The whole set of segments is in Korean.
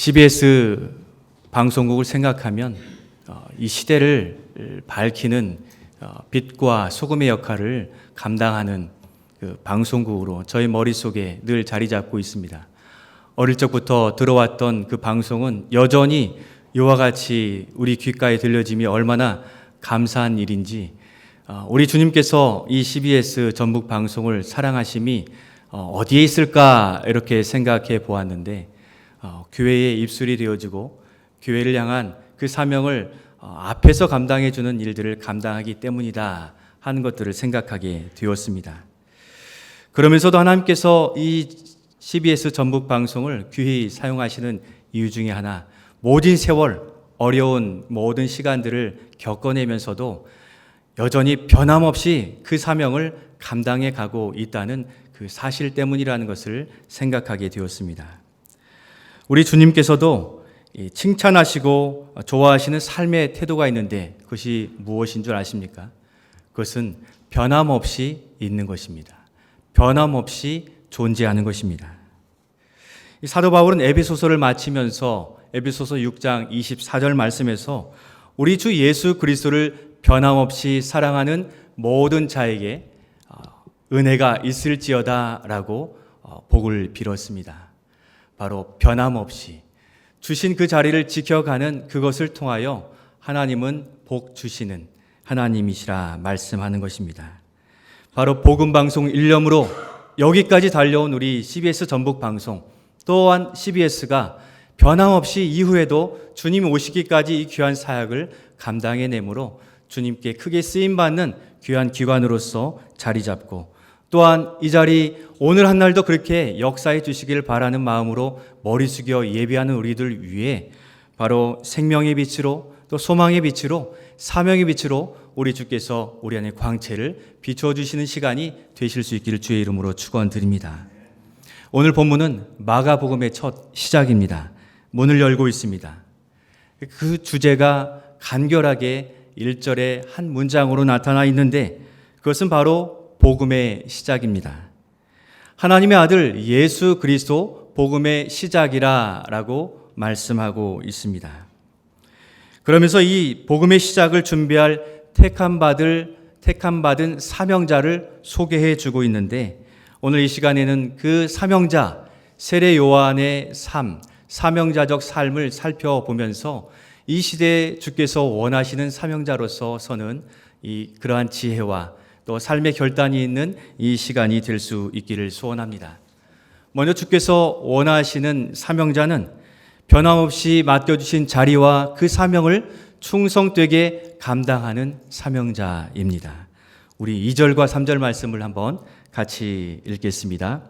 CBS 방송국을 생각하면 이 시대를 밝히는 빛과 소금의 역할을 감당하는 그 방송국으로 저희 머릿속에 늘 자리 잡고 있습니다. 어릴 적부터 들어왔던 그 방송은 여전히 이와 같이 우리 귓가에 들려짐이 얼마나 감사한 일인지, 우리 주님께서 이 CBS 전북 방송을 사랑하심이 어디에 있을까 이렇게 생각해 보았는데, 교회의 입술이 되어지고 교회를 향한 그 사명을 앞에서 감당해 주는 일들을 감당하기 때문이다 하는 것들을 생각하게 되었습니다. 그러면서도 하나님께서 이 CBS 전북 방송을 귀히 사용하시는 이유 중에 하나, 모든 세월 어려운 모든 시간들을 겪어내면서도 여전히 변함없이 그 사명을 감당해 가고 있다는 그 사실 때문이라는 것을 생각하게 되었습니다. 우리 주님께서도 칭찬하시고 좋아하시는 삶의 태도가 있는데 그것이 무엇인 줄 아십니까? 그것은 변함없이 있는 것입니다. 변함없이 존재하는 것입니다. 사도 바울은 에베소서를 마치면서 에베소서 6장 24절 말씀에서 우리 주 예수 그리스도를 변함없이 사랑하는 모든 자에게 은혜가 있을지어다 라고 복을 빌었습니다. 바로 변함없이 주신 그 자리를 지켜가는 그것을 통하여 하나님은 복 주시는 하나님이시라 말씀하는 것입니다. 바로 복음방송 일념으로 여기까지 달려온 우리 CBS 전북방송, 또한 CBS가 변함없이 이후에도 주님 오시기까지 이 귀한 사역을 감당해내므로 주님께 크게 쓰임받는 귀한 기관으로서 자리 잡고, 또한 이 자리 오늘 한 날도 그렇게 역사해 주시길 바라는 마음으로 머리 숙여 예배하는 우리들 위해 바로 생명의 빛으로, 또 소망의 빛으로, 사명의 빛으로 우리 주께서 우리 안에 광채를 비춰주시는 시간이 되실 수 있기를 주의 이름으로 축원드립니다. 오늘 본문은 마가복음의 첫 시작입니다. 문을 열고 있습니다. 그 주제가 간결하게 1절의 한 문장으로 나타나 있는데 그것은 바로 복음의 시작입니다. 하나님의 아들 예수 그리스도 복음의 시작이라고 말씀하고 있습니다. 그러면서 이 복음의 시작을 준비할 택함받은 사명자를 소개해 주고 있는데, 오늘 이 시간에는 그 사명자 세례 요한의 삶, 사명자적 삶을 살펴보면서 이 시대에 주께서 원하시는 사명자로서 서는 그러한 지혜와 또 삶의 결단이 있는 이 시간이 될 수 있기를 소원합니다. 먼저 주께서 원하시는 사명자는 변함없이 맡겨주신 자리와 그 사명을 충성되게 감당하는 사명자입니다. 우리 2절과 3절 말씀을 한번 같이 읽겠습니다.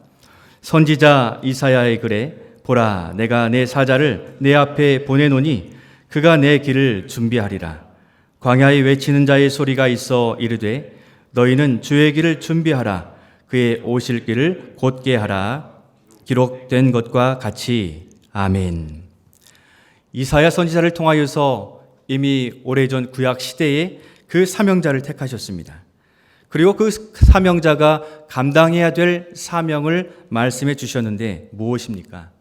선지자 이사야의 글에 보라, 내가 내 사자를 내 앞에 보내노니 그가 내 길을 준비하리라. 광야에 외치는 자의 소리가 있어 이르되 너희는 주의 길을 준비하라. 그의 오실 길을 곧게 하라. 기록된 것과 같이. 아멘. 이사야 선지자를 통하여서 이미 오래전 구약 시대에 그 사명자를 택하셨습니다. 그리고 그 사명자가 감당해야 될 사명을 말씀해 주셨는데 무엇입니까?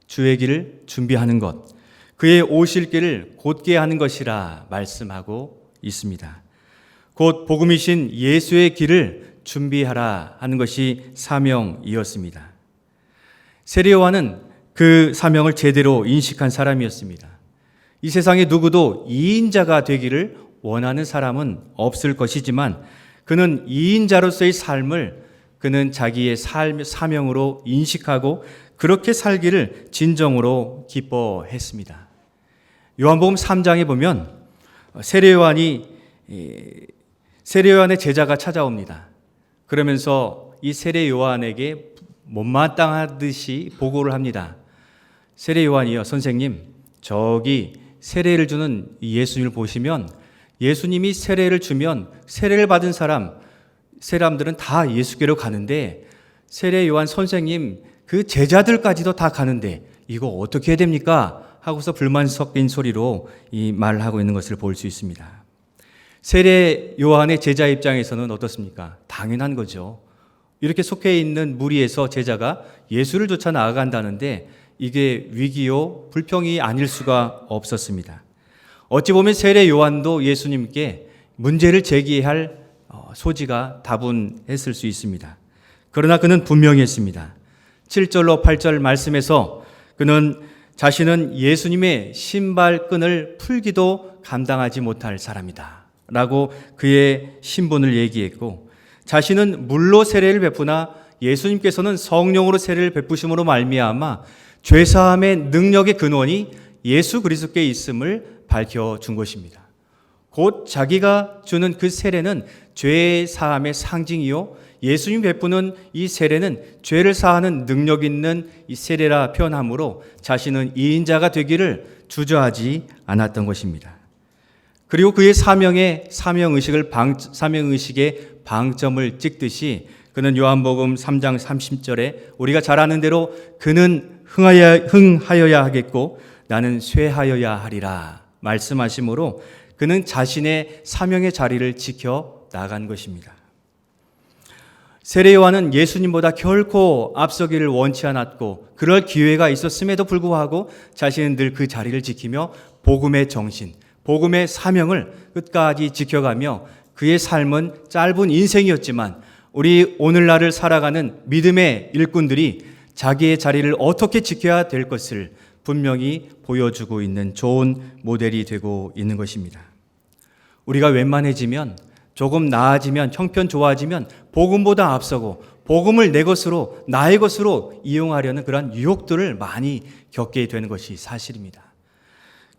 주의 길을 준비하는 것, 그의 오실 길을 곧게 하는 것이라 말씀하고 있습니다. 곧 복음이신 예수의 길을 준비하라 하는 것이 사명이었습니다. 세례 요한은 그 사명을 제대로 인식한 사람이었습니다. 이 세상에 누구도 이인자가 되기를 원하는 사람은 없을 것이지만 그는 이인자로서의 삶을 그는 자기의 사명으로 인식하고 그렇게 살기를 진정으로 기뻐했습니다. 요한복음 3장에 보면 세례 요한의 제자가 찾아옵니다. 그러면서 이 세례 요한에게 못마땅하듯이 보고를 합니다. 세례 요한이요, 선생님, 저기 세례를 주는 예수님을 보시면 예수님이 세례를 주면 세례를 받은 사람들은 다 예수께로 가는데 세례 요한 선생님 그 제자들까지도 다 가는데 이거 어떻게 해야 됩니까? 하고서 불만 섞인 소리로 이 말을 하고 있는 것을 볼 수 있습니다. 세례 요한의 제자 입장에서는 어떻습니까? 당연한 거죠. 이렇게 속해 있는 무리에서 제자가 예수를 쫓아 나아간다는데 이게 위기요 불평이 아닐 수가 없었습니다. 어찌 보면 세례 요한도 예수님께 문제를 제기할 소지가 다분했을 수 있습니다. 그러나 그는 분명히 했습니다. 7절로 8절 말씀에서 그는 자신은 예수님의 신발끈을 풀기도 감당하지 못할 사람이다 라고 그의 신분을 얘기했고, 자신은 물로 세례를 베푸나 예수님께서는 성령으로 세례를 베푸심으로 말미암아 죄사함의 능력의 근원이 예수 그리스도께 있음을 밝혀준 것입니다. 곧 자기가 주는 그 세례는 죄 사함의 상징이요, 예수님 베푸는 이 세례는 죄를 사하는 능력 있는 이 세례라 표현하므로 자신은 이인자가 되기를 주저하지 않았던 것입니다. 그리고 그의 사명의식에 방점을 찍듯이 그는 요한복음 3장 30절에 우리가 잘 아는 대로 그는 흥하여야 하겠고 나는 쇠하여야 하리라 말씀하심으로 그는 자신의 사명의 자리를 지켜 나간 것입니다. 세례 요한은 예수님보다 결코 앞서기를 원치 않았고 그럴 기회가 있었음에도 불구하고 자신은 늘 그 자리를 지키며 복음의 정신, 복음의 사명을 끝까지 지켜가며 그의 삶은 짧은 인생이었지만 우리 오늘날을 살아가는 믿음의 일꾼들이 자기의 자리를 어떻게 지켜야 될 것을 분명히 보여주고 있는 좋은 모델이 되고 있는 것입니다. 우리가 웬만해지면, 조금 나아지면, 형편 좋아지면 복음보다 앞서고 복음을 내 것으로, 나의 것으로 이용하려는 그러한 유혹들을 많이 겪게 되는 것이 사실입니다.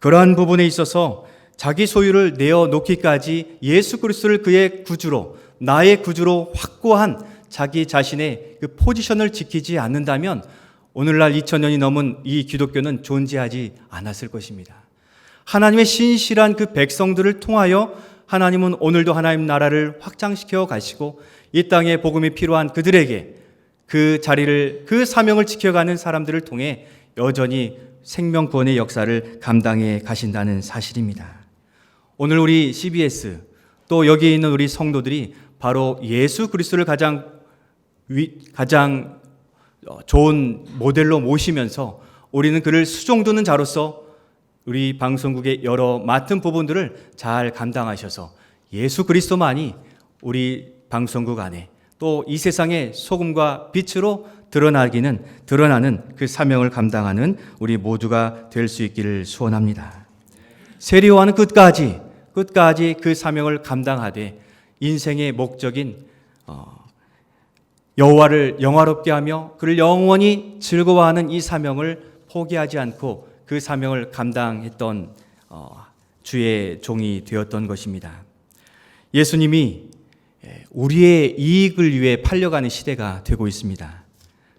그러한 부분에 있어서 자기 소유를 내어놓기까지 예수 그리스도를 그의 구주로, 나의 구주로 확고한 자기 자신의 그 포지션을 지키지 않는다면 오늘날 2000년이 넘은 이 기독교는 존재하지 않았을 것입니다. 하나님의 신실한 그 백성들을 통하여 하나님은 오늘도 하나님 나라를 확장시켜 가시고 이 땅에 복음이 필요한 그들에게 그 자리를, 그 사명을 지켜가는 사람들을 통해 여전히 생명 구원의 역사를 감당해 가신다는 사실입니다. 오늘 우리 CBS 또 여기 있는 우리 성도들이 바로 예수 그리스도를 가장 좋은 모델로 모시면서 우리는 그를 수종두는 자로서 우리 방송국의 여러 맡은 부분들을 잘 감당하셔서 예수 그리스도만이 우리 방송국 안에 또 이 세상의 소금과 빛으로 드러나는 그 사명을 감당하는 우리 모두가 될 수 있기를 소원합니다. 세례 요한은 끝까지 그 사명을 감당하되 인생의 목적인 여호와를 영화롭게 하며 그를 영원히 즐거워하는 이 사명을 포기하지 않고 그 사명을 감당했던 주의 종이 되었던 것입니다. 예수님이 우리의 이익을 위해 팔려가는 시대가 되고 있습니다.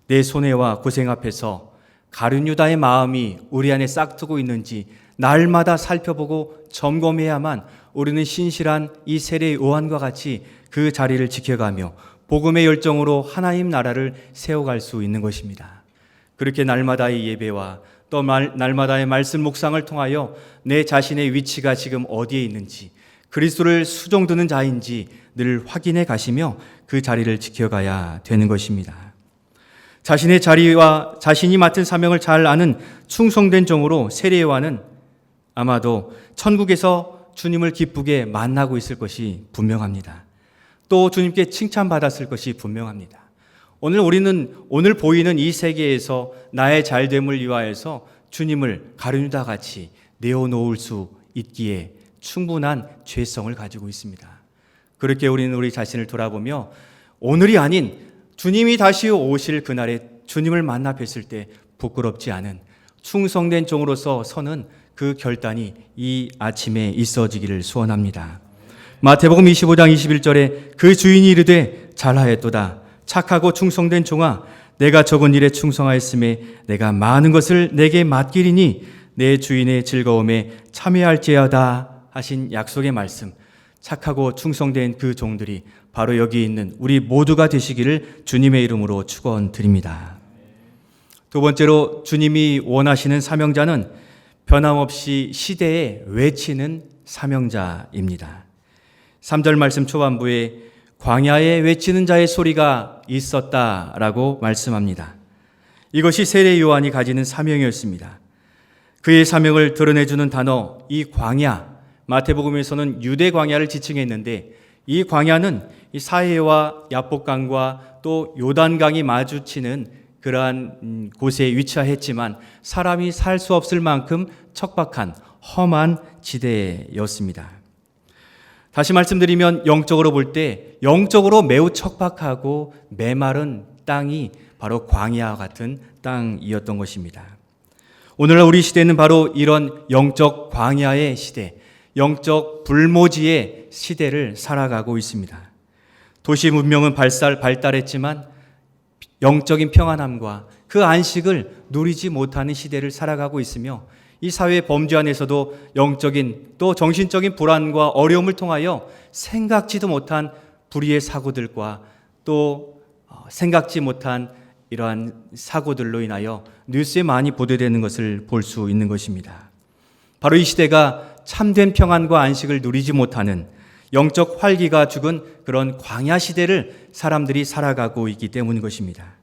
내 손해와 고생 앞에서 가룟 유다의 마음이 우리 안에 싹트고 있는지 날마다 살펴보고 점검해야만 우리는 신실한 이 세례 요한과 같이 그 자리를 지켜가며 복음의 열정으로 하나님 나라를 세워갈 수 있는 것입니다. 그렇게 날마다의 예배와 또 날마다의 말씀 묵상을 통하여 내 자신의 위치가 지금 어디에 있는지, 그리스도를 수종드는 자인지 늘 확인해 가시며 그 자리를 지켜가야 되는 것입니다. 자신의 자리와 자신이 맡은 사명을 잘 아는 충성된 종으로 세례 요한은 아마도 천국에서 주님을 기쁘게 만나고 있을 것이 분명합니다. 또 주님께 칭찬받았을 것이 분명합니다. 오늘 보이는 이 세계에서 나의 잘됨을 위하여서 주님을 가룟 유다 같이 내어놓을 수 있기에 충분한 죄성을 가지고 있습니다. 그렇게 우리는 우리 자신을 돌아보며 오늘이 아닌 주님이 다시 오실 그날에 주님을 만나 뵀을 때 부끄럽지 않은 충성된 종으로서 서는 그 결단이 이 아침에 있어지기를 소원합니다. 마태복음 25장 21절에 그 주인이 이르되 잘하였도다 착하고 충성된 종아 내가 적은 일에 충성하였음에 내가 많은 것을 내게 맡기리니 내 주인의 즐거움에 참여할지어다 하신 약속의 말씀, 착하고 충성된 그 종들이 바로 여기 있는 우리 모두가 되시기를 주님의 이름으로 축원드립니다. 두 번째로 주님이 원하시는 사명자는 변함없이 시대에 외치는 사명자입니다. 3절 말씀 초반부에 광야에 외치는 자의 소리가 있었다라고 말씀합니다. 이것이 세례 요한이 가지는 사명이었습니다. 그의 사명을 드러내주는 단어, 이 광야, 마태복음에서는 유대 광야를 지칭했는데 이 광야는 이 사해와 야복강과 또 요단강이 마주치는 그러한 곳에 위치했지만 사람이 살 수 없을 만큼 척박한 험한 지대였습니다. 다시 말씀드리면 영적으로 볼 때 영적으로 매우 척박하고 메마른 땅이 바로 광야와 같은 땅이었던 것입니다. 오늘날 우리 시대는 바로 이런 영적 광야의 시대, 영적 불모지의 시대를 살아가고 있습니다. 도시 문명은 발달했지만 영적인 평안함과 그 안식을 누리지 못하는 시대를 살아가고 있으며 이 사회의 범죄 안에서도 영적인 또 정신적인 불안과 어려움을 통하여 생각지도 못한 불의의 사고들과 또 생각지 못한 이러한 사고들로 인하여 뉴스에 많이 보도되는 것을 볼 수 있는 것입니다. 바로 이 시대가 참된 평안과 안식을 누리지 못하는 영적 활기가 죽은 그런 광야 시대를 사람들이 살아가고 있기 때문인 것입니다.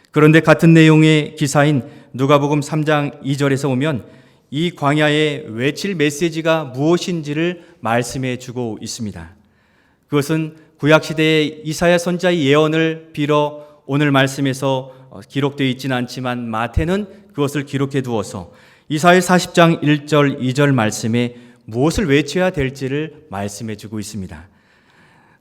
그런데 같은 내용의 기사인 누가복음 3장 2절에서 보면 이 광야에 외칠 메시지가 무엇인지를 말씀해 주고 있습니다. 그것은 구약시대의 이사야 선지자의 예언을 빌어 오늘 말씀에서 기록되어 있지는 않지만 마태는 그것을 기록해 두어서 이사야 40장 1절 2절 말씀에 무엇을 외쳐야 될지를 말씀해 주고 있습니다.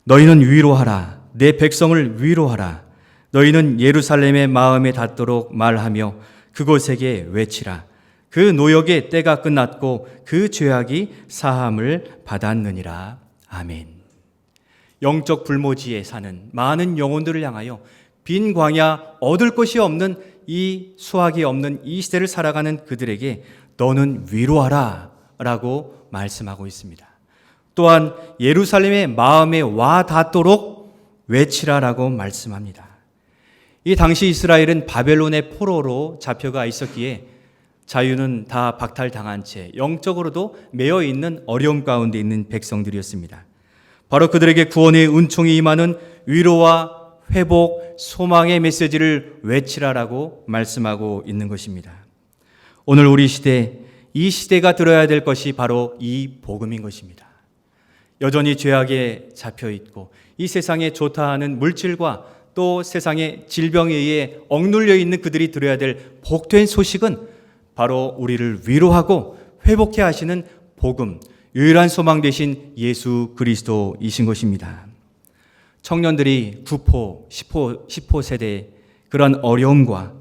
너희는 위로하라. 내 백성을 위로하라. 너희는 예루살렘의 마음에 닿도록 말하며 그곳에게 외치라. 그 노역의 때가 끝났고 그 죄악이 사함을 받았느니라. 아멘. 영적 불모지에 사는 많은 영혼들을 향하여 빈 광야 얻을 것이 없는 이 수확이 없는 이 시대를 살아가는 그들에게 너는 위로하라 라고 말씀하고 있습니다. 또한 예루살렘의 마음에 와 닿도록 외치라라고 말씀합니다. 이 당시 이스라엘은 바벨론의 포로로 잡혀가 있었기에 자유는 다 박탈당한 채 영적으로도 매여 있는 어려움 가운데 있는 백성들이었습니다. 바로 그들에게 구원의 은총이 임하는 위로와 회복, 소망의 메시지를 외치라라고 말씀하고 있는 것입니다. 오늘 우리 시대, 이 시대가 들어야 될 것이 바로 이 복음인 것입니다. 여전히 죄악에 잡혀 있고 이 세상에 좋다 하는 물질과 또 세상의 질병에 의해 억눌려 있는 그들이 들어야 될 복된 소식은 바로 우리를 위로하고 회복해 하시는 복음, 유일한 소망 되신 예수 그리스도이신 것입니다. 청년들이 9포, 10포 세대의 그런 어려움과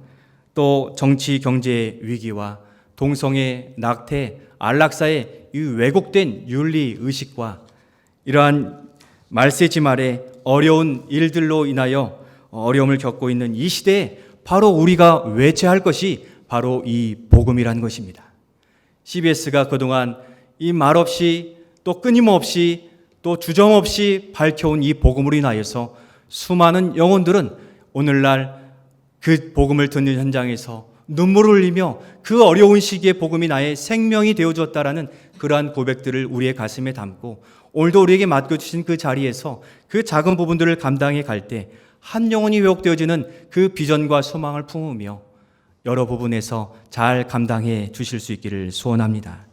또 정치 경제 위기와 동성애, 낙태, 안락사의 이 왜곡된 윤리 의식과 이러한 말세지 말의 어려운 일들로 인하여 어려움을 겪고 있는 이 시대에 바로 우리가 외쳐야 할 것이 바로 이 복음이라는 것입니다. CBS가 그동안 이 말없이 또 끊임없이 또 주저없이 밝혀온 이 복음으로 인하여서 수많은 영혼들은 오늘날 그 복음을 듣는 현장에서 눈물을 흘리며 그 어려운 시기에 복음이 나의 생명이 되어주었다라는 그러한 고백들을 우리의 가슴에 담고 오늘도 우리에게 맡겨주신 그 자리에서 그 작은 부분들을 감당해 갈 때 한 영혼이 회복되어지는 그 비전과 소망을 품으며 여러 부분에서 잘 감당해 주실 수 있기를 소원합니다.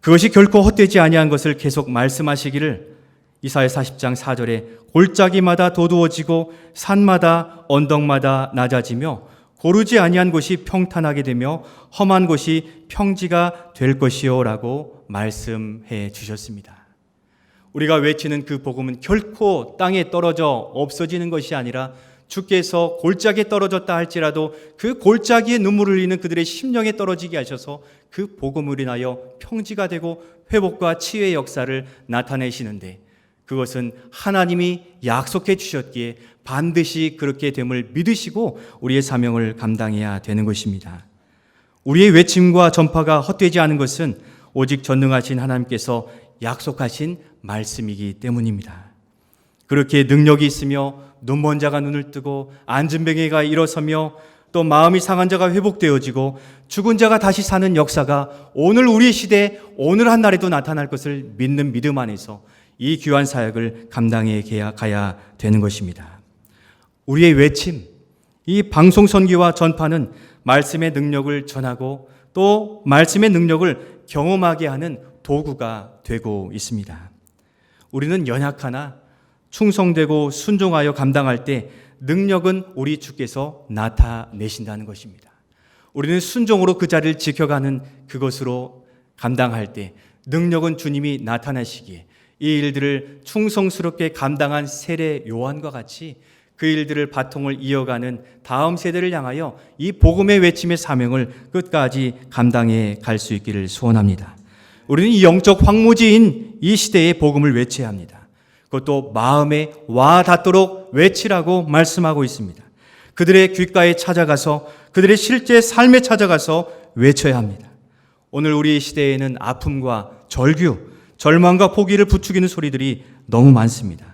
그것이 결코 헛되지 아니한 것을 계속 말씀하시기를 이사야 40장 4절에 골짜기마다 도두어지고 산마다 언덕마다 낮아지며 고르지 아니한 곳이 평탄하게 되며 험한 곳이 평지가 될 것이요 라고 말씀해 주셨습니다. 우리가 외치는 그 복음은 결코 땅에 떨어져 없어지는 것이 아니라 주께서 골짜기에 떨어졌다 할지라도 그 골짜기에 눈물을 흘리는 그들의 심령에 떨어지게 하셔서 그 복음을 인하여 평지가 되고 회복과 치유의 역사를 나타내시는데 그것은 하나님이 약속해 주셨기에 반드시 그렇게 됨을 믿으시고 우리의 사명을 감당해야 되는 것입니다. 우리의 외침과 전파가 헛되지 않은 것은 오직 전능하신 하나님께서 약속하신 말씀이기 때문입니다. 그렇게 능력이 있으며 눈먼 자가 눈을 뜨고 앉은 뱅이가 일어서며 또 마음이 상한 자가 회복되어지고 죽은 자가 다시 사는 역사가 오늘 우리 시대 오늘 한 날에도 나타날 것을 믿는 믿음 안에서 이 귀한 사역을 감당해 가야 되는 것입니다. 우리의 외침, 이 방송 선교와 전파는 말씀의 능력을 전하고 또 말씀의 능력을 경험하게 하는 도구가 되고 있습니다. 우리는 연약하나 충성되고 순종하여 감당할 때 능력은 우리 주께서 나타내신다는 것입니다. 우리는 순종으로 그 자리를 지켜가는 그것으로 감당할 때 능력은 주님이 나타나시기에 이 일들을 충성스럽게 감당한 세례 요한과 같이 그 일들을 바통을 이어가는 다음 세대를 향하여 이 복음의 외침의 사명을 끝까지 감당해 갈 수 있기를 소원합니다. 우리는 이 영적 황무지인 이 시대의 복음을 외쳐야 합니다. 그것도 마음에 와 닿도록 외치라고 말씀하고 있습니다. 그들의 귓가에 찾아가서 그들의 실제 삶에 찾아가서 외쳐야 합니다. 오늘 우리 시대에는 아픔과 절규, 절망과 포기를 부추기는 소리들이 너무 많습니다.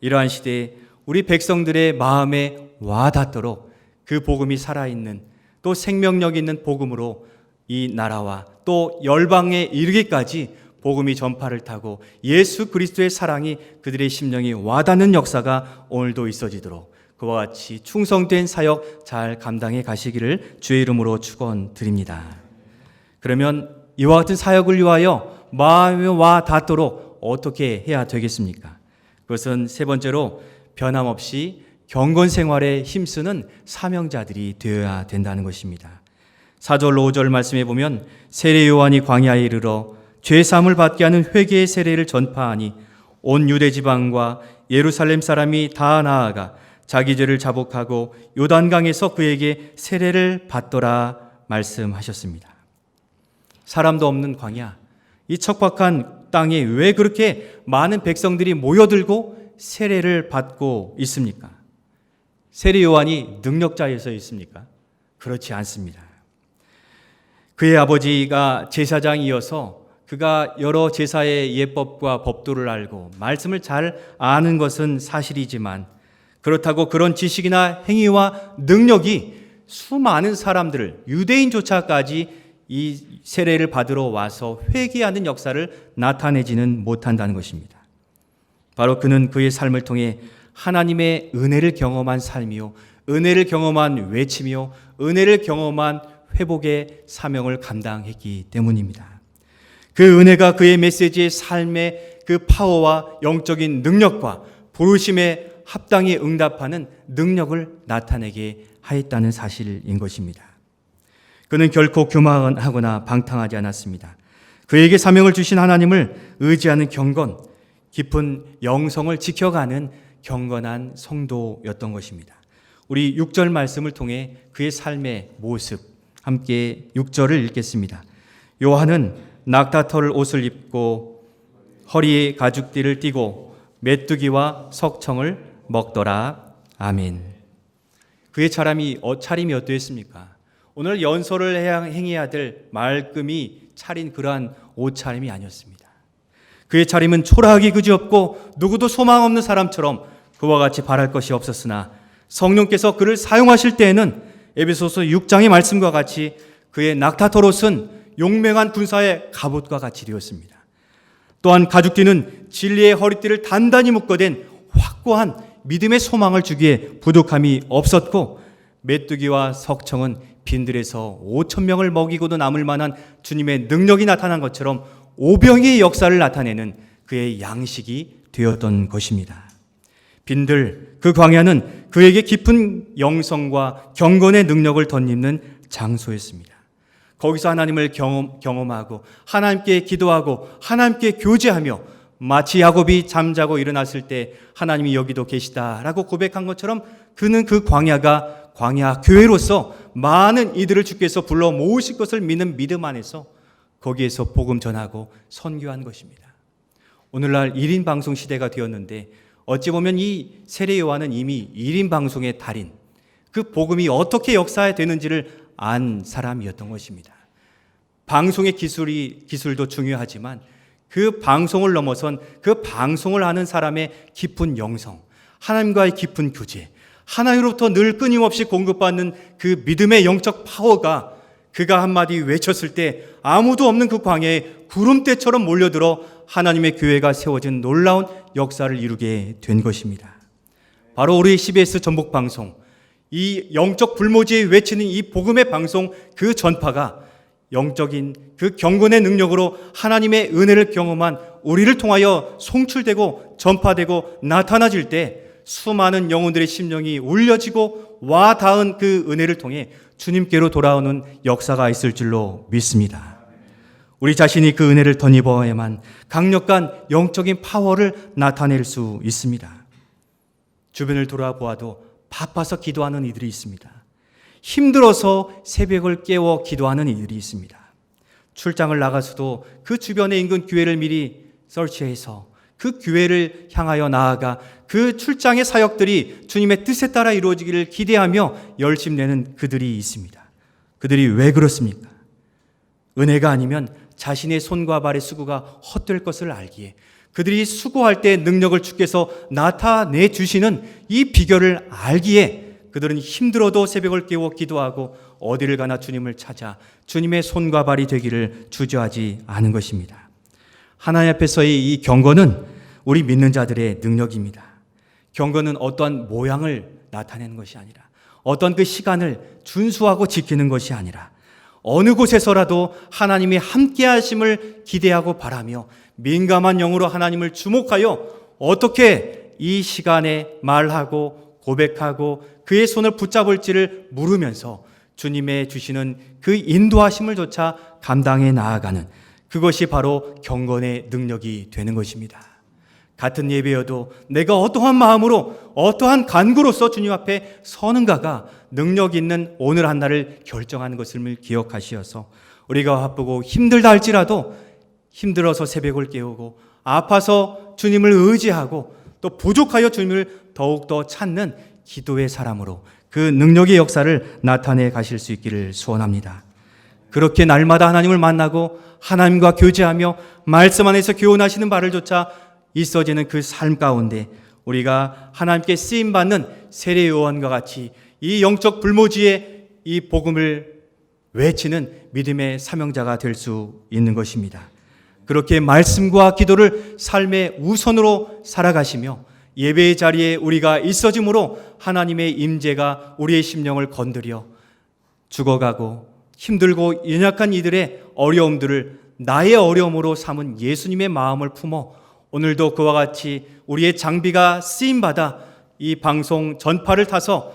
이러한 시대에 우리 백성들의 마음에 와 닿도록 그 복음이 살아있는 또 생명력 있는 복음으로 이 나라와 또 열방에 이르기까지 복음이 전파를 타고 예수 그리스도의 사랑이 그들의 심령에 와닿는 역사가 오늘도 있어지도록 그와 같이 충성된 사역 잘 감당해 가시기를 주의 이름으로 축원드립니다. 그러면 이와 같은 사역을 위하여 마음에 와 닿도록 어떻게 해야 되겠습니까? 그것은 세 번째로 변함없이 경건 생활에 힘쓰는 사명자들이 되어야 된다는 것입니다. 4절 5절 말씀에 보면 세례 요한이 광야에 이르러 죄사함을 받게 하는 회개의 세례를 전파하니 온 유대 지방과 예루살렘 사람이 다 나아가 자기 죄를 자복하고 요단강에서 그에게 세례를 받더라 말씀하셨습니다. 사람도 없는 광야, 이 척박한 땅에 왜 그렇게 많은 백성들이 모여들고 세례를 받고 있습니까? 세례 요한이 능력자여서 있습니까? 그렇지 않습니다. 그의 아버지가 제사장이어서 그가 여러 제사의 예법과 법도를 알고 말씀을 잘 아는 것은 사실이지만 그렇다고 그런 지식이나 행위와 능력이 수많은 사람들을 유대인조차까지 이 세례를 받으러 와서 회개하는 역사를 나타내지는 못한다는 것입니다. 바로 그는 그의 삶을 통해 하나님의 은혜를 경험한 삶이요, 은혜를 경험한 외침이요, 은혜를 경험한 회복의 사명을 감당했기 때문입니다. 그 은혜가 그의 메시지의 삶의 그 파워와 영적인 능력과 부르심에 합당히 응답하는 능력을 나타내게 하였다는 사실인 것입니다. 그는 결코 교만하거나 방탕하지 않았습니다. 그에게 사명을 주신 하나님을 의지하는 경건, 깊은 영성을 지켜가는 경건한 성도였던 것입니다. 우리 6절 말씀을 통해 그의 삶의 모습 함께 6절을 읽겠습니다. 요한은 낙타털 옷을 입고 허리에 가죽띠를 띠고 메뚜기와 석청을 먹더라. 아멘. 그의 차림이 어떠했습니까? 오늘 연설을 행해야 될 말끔히 차린 그러한 옷차림이 아니었습니다. 그의 차림은 초라하기 그지없고 누구도 소망 없는 사람처럼 그와 같이 바랄 것이 없었으나 성령께서 그를 사용하실 때에는 에베소서 6장의 말씀과 같이 그의 낙타털 옷은 용맹한 군사의 갑옷과 같이 되었습니다. 또한 가죽띠는 진리의 허리띠를 단단히 묶어댄 확고한 믿음의 소망을 주기에 부족함이 없었고 메뚜기와 석청은 빈들에서 5,000명을 먹이고도 남을 만한 주님의 능력이 나타난 것처럼 오병이의 역사를 나타내는 그의 양식이 되었던 것입니다. 빈들, 그 광야는 그에게 깊은 영성과 경건의 능력을 덧입는 장소였습니다. 거기서 하나님을 경험하고 하나님께 기도하고 하나님께 교제하며 마치 야곱이 잠자고 일어났을 때 하나님이 여기도 계시다라고 고백한 것처럼 그는 그 광야가 광야 교회로서 많은 이들을 주께서 불러 모으실 것을 믿는 믿음 안에서 거기에서 복음 전하고 선교한 것입니다. 오늘날 1인 방송 시대가 되었는데 어찌 보면 이 세례 요한은 이미 1인 방송의 달인, 그 복음이 어떻게 역사되는지를 안 사람이었던 것입니다. 방송의 기술도 중요하지만 그 방송을 넘어선 그 방송을 하는 사람의 깊은 영성, 하나님과의 깊은 교제, 하나님으로부터 늘 끊임없이 공급받는 그 믿음의 영적 파워가 그가 한마디 외쳤을 때 아무도 없는 그 광야에 구름대처럼 몰려들어 하나님의 교회가 세워진 놀라운 역사를 이루게 된 것입니다. 바로 우리 CBS 전북방송 이 영적 불모지에 외치는 이 복음의 방송, 그 전파가 영적인 그 경건의 능력으로 하나님의 은혜를 경험한 우리를 통하여 송출되고 전파되고 나타나질 때 수많은 영혼들의 심령이 울려지고 와 닿은 그 은혜를 통해 주님께로 돌아오는 역사가 있을 줄로 믿습니다. 우리 자신이 그 은혜를 덧입어야만 강력한 영적인 파워를 나타낼 수 있습니다. 주변을 돌아보아도 바빠서 기도하는 이들이 있습니다. 힘들어서 새벽을 깨워 기도하는 이들이 있습니다. 출장을 나가서도 그 주변에 인근 교회를 미리 서치해서 그 교회를 향하여 나아가 그 출장의 사역들이 주님의 뜻에 따라 이루어지기를 기대하며 열심내는 그들이 있습니다. 그들이 왜 그렇습니까? 은혜가 아니면 자신의 손과 발의 수고가 헛될 것을 알기에 그들이 수고할 때 능력을 주께서 나타내 주시는 이 비결을 알기에 그들은 힘들어도 새벽을 깨워 기도하고 어디를 가나 주님을 찾아 주님의 손과 발이 되기를 주저하지 않은 것입니다. 하나님 앞에서의 이 경건은 우리 믿는 자들의 능력입니다. 경건은 어떠한 모양을 나타내는 것이 아니라 어떤 그 시간을 준수하고 지키는 것이 아니라 어느 곳에서라도 하나님이 함께 하심을 기대하고 바라며 민감한 영으로 하나님을 주목하여 어떻게 이 시간에 말하고 고백하고 그의 손을 붙잡을지를 물으면서 주님의 주시는 그 인도하심을 조차 감당해 나아가는 그것이 바로 경건의 능력이 되는 것입니다. 같은 예배여도 내가 어떠한 마음으로 어떠한 간구로서 주님 앞에 서는가가 능력 있는 오늘 한 날을 결정하는 것을 기억하시어서 우리가 바쁘고 힘들다 할지라도 힘들어서 새벽을 깨우고 아파서 주님을 의지하고 또 부족하여 주님을 더욱더 찾는 기도의 사람으로 그 능력의 역사를 나타내 가실 수 있기를 소원합니다. 그렇게 날마다 하나님을 만나고 하나님과 교제하며 말씀 안에서 교훈하시는 바를 조차 있어지는 그 삶 가운데 우리가 하나님께 쓰임받는 세례 요한과 같이 이 영적 불모지의 이 복음을 외치는 믿음의 사명자가 될 수 있는 것입니다. 그렇게 말씀과 기도를 삶의 우선으로 살아가시며 예배의 자리에 우리가 있어짐으로 하나님의 임재가 우리의 심령을 건드려 죽어가고 힘들고 연약한 이들의 어려움들을 나의 어려움으로 삼은 예수님의 마음을 품어 오늘도 그와 같이 우리의 장비가 쓰임받아 이 방송 전파를 타서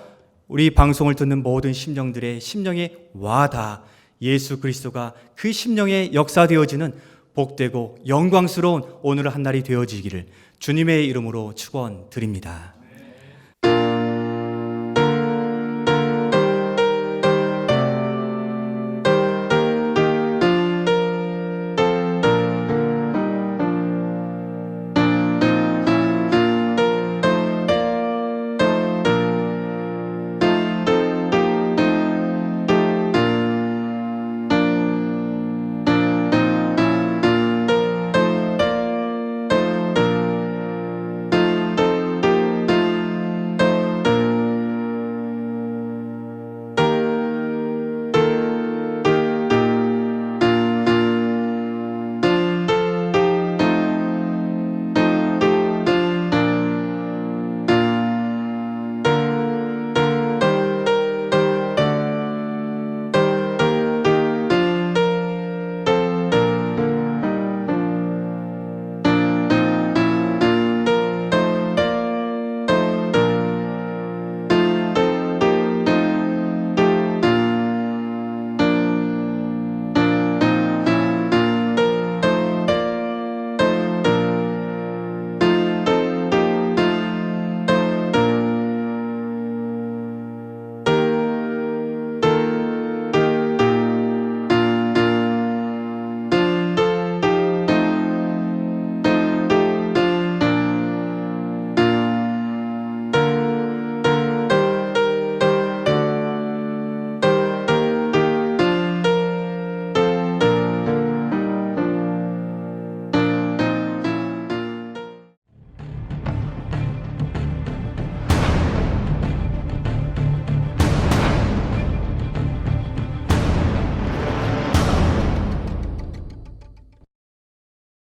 우리 방송을 듣는 모든 심령들의 심령에 와닿아 예수 그리스도가 그 심령에 역사되어지는 복되고 영광스러운 오늘 한 날이 되어지기를 주님의 이름으로 축원드립니다.